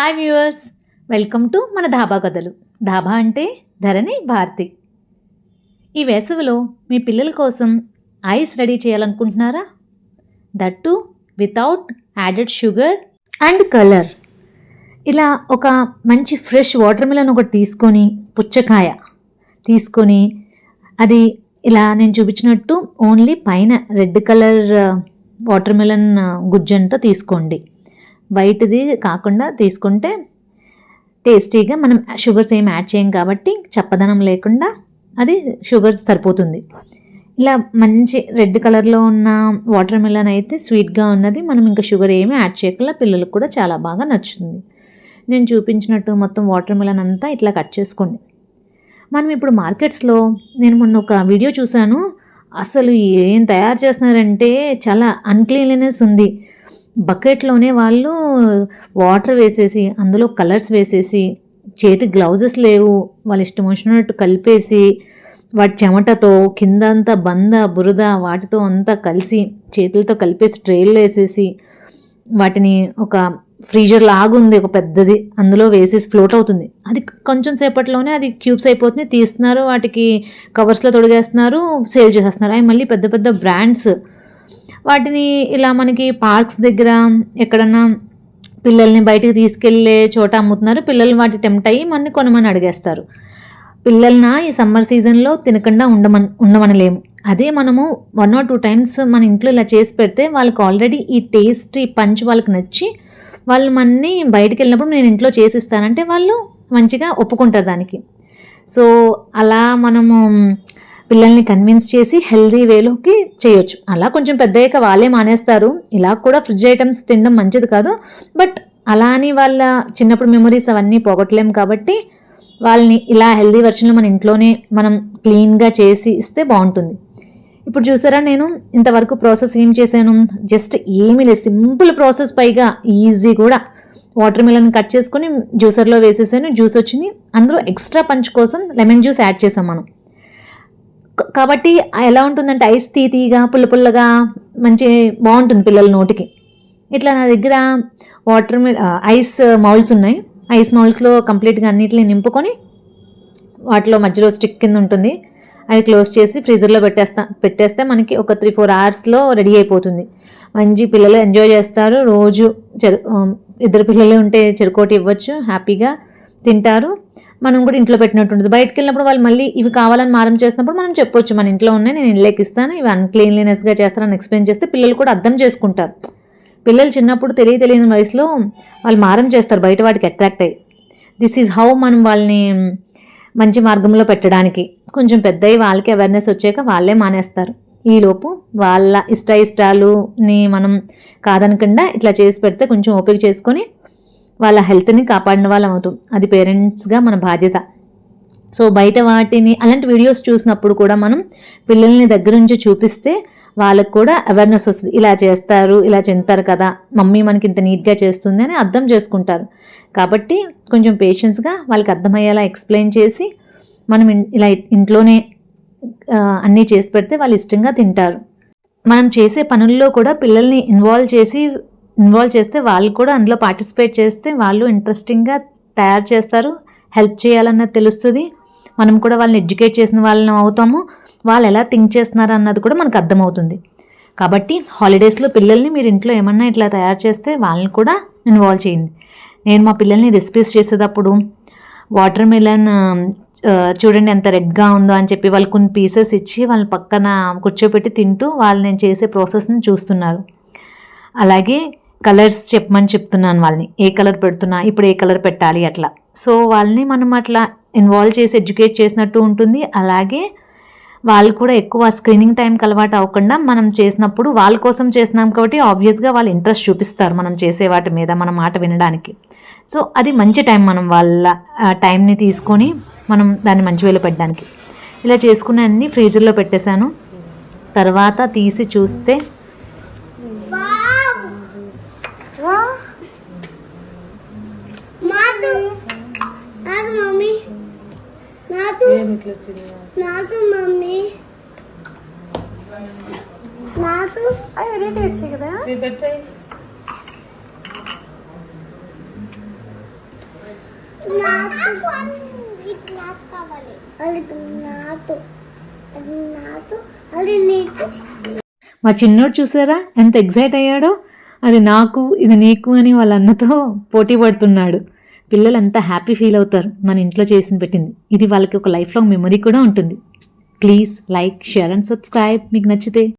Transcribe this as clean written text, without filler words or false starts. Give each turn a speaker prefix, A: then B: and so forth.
A: Hi viewers, welcome to మన ధాబా కథలు. ధాబా అంటే ధరణి భారతి. ఈ వేసవిలో మీ పిల్లల కోసం ఐస్ రెడీ చేయాలనుకుంటున్నారా? That without added sugar and colour. ఇలా ఒక మంచి ఫ్రెష్ వాటర్ మిలన్ ఒకటి తీసుకొని, పుచ్చకాయ తీసుకొని, అది ఇలా నేను చూపించినట్టు ఓన్లీ పైన రెడ్ కలర్ వాటర్ మిలన్ గుజ్జంతా తీసుకోండి. వైట్ది కాకుండా తీసుకుంటే టేస్టీగా, మనం షుగర్స్ ఏం యాడ్ చేయం కాబట్టి చప్పదనం లేకుండా అది షుగర్ సరిపోతుంది. ఇలా మంచి రెడ్ కలర్లో ఉన్న వాటర్ మిలన్ అయితే స్వీట్గా ఉన్నది, మనం ఇంకా షుగర్ ఏమీ యాడ్ చేయకుండా పిల్లలకు కూడా చాలా బాగా నచ్చుతుంది. నేను చూపించినట్టు మొత్తం వాటర్ మిలన్ అంతా ఇట్లా కట్ చేసుకోండి. మనం ఇప్పుడు మార్కెట్స్లో, నేను మొన్న ఒక వీడియో చూశాను, అసలు ఏం తయారు చేస్తున్నారంటే చాలా అన్క్లీన్లీనెస్ ఉంది. బకెట్లోనే వాళ్ళు వాటర్ వేసేసి, అందులో కలర్స్ వేసేసి, చేతి గ్లౌజెస్ లేవు, వాళ్ళు ఇష్టం వచ్చినట్టు కలిపేసి, వాటి చెమటతో కిందంతా బురద వాటితో అంతా కలిసి చేతులతో కలిపేసి ట్రేల్లో వేసేసి, వాటిని ఒక ఫ్రీజర్ లాగుంది ఒక పెద్దది, అందులో వేసేసి ఫ్లోట్ అవుతుంది. అది కొంచెం సేపట్లోనే అది క్యూబ్స్ అయిపోతుంది, తీస్తున్నారు, వాటికి కవర్స్లో తొడిగేస్తున్నారు, సేల్ చేసేస్తున్నారు. అవి మళ్ళీ పెద్ద పెద్ద బ్రాండ్స్. వాటిని ఇలా మనకి పార్క్స్ దగ్గర ఎక్కడన్నా పిల్లల్ని బయటికి తీసుకెళ్ళే చోట అమ్ముతున్నారు. పిల్లలు వాటి టెంప్ట్ అయ్యి మనని కొనమని అడిగేస్తారు. పిల్లల్ని ఈ సమ్మర్ సీజన్లో తినకుండా ఉండమనలేము. అదే మనము 1 or 2 times మన ఇంట్లో ఇలా చేసి పెడితే వాళ్ళకి ఆల్రెడీ ఈ టేస్ట్, ఈ పంచ్ వాళ్ళకి నచ్చి వాళ్ళు మనని బయటికి వెళ్ళినప్పుడు నేను ఇంట్లో చేసిస్తానంటే వాళ్ళు మంచిగా ఒప్పుకుంటారు దానికి. సో అలా మనము పిల్లల్ని కన్విన్స్ చేసి హెల్దీ వేలోకి చేయొచ్చు. అలా కొంచెం పెద్దయ్యాక వాళ్ళే మానేస్తారు. ఇలా కూడా ఫ్రిడ్జ్ ఐటమ్స్ తినడం మంచిది కాదు, బట్ అలా అని వాళ్ళ చిన్నప్పుడు మెమరీస్ అవన్నీ పోగొట్టలేము కాబట్టి వాళ్ళని ఇలా హెల్దీ వర్షన్లో మన ఇంట్లోనే మనం క్లీన్గా చేసి ఇస్తే బాగుంటుంది. ఇప్పుడు చూసారా, నేను ఇంతవరకు ప్రాసెస్ ఏం చేశాను, జస్ట్ ఏమీ లేదు, సింపుల్ ప్రాసెస్, పైగా ఈజీ కూడా. వాటర్ మిలన్ కట్ చేసుకొని జ్యూసర్లో వేసేసాను, జ్యూస్ వచ్చింది. అందులో ఎక్స్ట్రా పంచ్ కోసం లెమన్ జ్యూస్ యాడ్ చేసాం మనం. కాబట్టి ఎలా ఉంటుందంటే ఐస్ తీగా పుల్లగా మంచి బాగుంటుంది పిల్లల నోటికి. ఇట్లా నా దగ్గర ఐస్ మౌల్డ్స్ ఉన్నాయి. ఐస్ మౌల్డ్స్లో కంప్లీట్గా అన్నిటిని నింపుకొని వాటిలో మధ్యలో స్టిక్ కింద ఉంటుంది, అవి క్లోజ్ చేసి ఫ్రీజర్లో పెట్టేస్తే మనకి ఒక 3-4 hours రెడీ అయిపోతుంది. మంచి పిల్లలు ఎంజాయ్ చేస్తారు. రోజు 2 పిల్లలు ఉంటే చెరుకోటి ఇవ్వచ్చు, హ్యాపీగా తింటారు. మనం కూడా ఇంట్లో పెట్టినట్టు ఉంటుంది. బయటకు వెళ్ళినప్పుడు వాళ్ళు మళ్ళీ ఇవి కావాలని మారం చేసినప్పుడు మనం చెప్పొచ్చు, మన ఇంట్లో ఉన్నాయి, నేను ఇళ్ళకి ఇస్తాను, ఇవి అన్క్లీన్లీనెస్గా చేస్తానని ఎక్స్ప్లెయిన్ చేస్తే పిల్లలు కూడా అర్థం చేసుకుంటారు. పిల్లలు చిన్నప్పుడు తెలియని వయసులో వాళ్ళు మారం చేస్తారు బయట వాటికి అట్రాక్ట్ అయ్యి. దిస్ ఈజ్ హౌ మనం వాళ్ళని మంచి మార్గంలో పెట్టడానికి. కొంచెం పెద్దవి వాళ్ళకి అవేర్నెస్ వచ్చాక వాళ్ళే మానేస్తారు. ఈలోపు వాళ్ళ ఇష్టాలుని మనం కాదనకుండా ఇట్లా చేసి పెడితే కొంచెం ఓపిక చేసుకొని వాళ్ళ హెల్త్ని కాపాడిన వాళ్ళం అవుతాం. అది పేరెంట్స్గా మన బాధ్యత. సో బయట వాటిని అలాంటి వీడియోస్ చూసినప్పుడు కూడా మనం పిల్లల్ని దగ్గర నుంచి చూపిస్తే వాళ్ళకు కూడా అవేర్నెస్ వస్తుంది. ఇలా చేస్తారు, ఇలా చెందుతారు కదా, మమ్మీ మనకి ఇంత నీట్గా చేస్తుంది అని అర్థం చేసుకుంటారు. కాబట్టి కొంచెం పేషెన్స్గా వాళ్ళకి అర్థమయ్యేలా ఎక్స్ప్లెయిన్ చేసి మనం ఇలా ఇంట్లోనే అన్నీ చేసి పెడితే వాళ్ళు ఇష్టంగా తింటారు. మనం చేసే పనుల్లో కూడా పిల్లల్ని ఇన్వాల్వ్ చేస్తే వాళ్ళు కూడా అందులో పార్టిసిపేట్ చేస్తే వాళ్ళు ఇంట్రెస్టింగ్గా తయారు చేస్తారు. హెల్ప్ చేయాలన్నది తెలుస్తుంది. మనం కూడా వాళ్ళని ఎడ్యుకేట్ చేసిన వాళ్ళని అవుతాము. వాళ్ళు ఎలా థింక్ చేస్తున్నారు అన్నది కూడా మనకు అర్థమవుతుంది. కాబట్టి హాలిడేస్లో పిల్లల్ని మీరు ఇంట్లో ఏమన్నా ఇట్లా తయారు చేస్తే వాళ్ళని కూడా ఇన్వాల్వ్ చేయండి. నేను మా పిల్లల్ని రెసిపీస్ చేసేటప్పుడు వాటర్ మిలన్ చూడండి ఎంత రెడ్గా ఉందో అని చెప్పి వాళ్ళు కొన్ని పీసెస్ ఇచ్చి వాళ్ళ పక్కన కూర్చోబెట్టి తింటూ వాళ్ళు నేను చేసే ప్రాసెస్ని చూస్తున్నారు. అలాగే కలర్స్ చెప్పమని చెప్తున్నాను వాళ్ళని, ఏ కలర్ పెడుతున్నా, ఇప్పుడు ఏ కలర్ పెట్టాలి అట్లా. సో వాళ్ళని మనం అట్లా ఇన్వాల్వ్ చేసి ఎడ్యుకేట్ చేసినట్టు ఉంటుంది. అలాగే వాళ్ళు కూడా ఎక్కువ స్క్రీనింగ్ టైంకి అలవాటు అవ్వకుండా మనం చేసినప్పుడు వాళ్ళ కోసం చేస్తున్నాం కాబట్టి ఆబ్వియస్గా వాళ్ళు ఇంట్రెస్ట్ చూపిస్తారు మనం చేసే వాటి మీద, మన మాట వినడానికి. సో అది మంచి టైం, మనం వాళ్ళ టైంని తీసుకొని మనం దాన్ని మంచి వేలో పెట్టడానికి. ఇలా చేసుకున్న అన్నీ ఫ్రీజర్లో పెట్టేశాను. తర్వాత తీసి చూస్తే మా చిన్నోడు చూసారా ఎంత ఎగ్జైట్ అయ్యాడో, అది నాకు ఇది నీకు అని వాళ్ళ అన్నతో పోటీ పడుతున్నాడు. పిల్లలు అంతా హ్యాపీ ఫీల్ అవుతారు మన ఇంట్లో చేసి పెట్టింది. ఇది వాళ్ళకి ఒక లైఫ్ లాంగ్ మెమరీ కూడా ఉంటుంది. Please like, share and subscribe మీకు నచ్చితే.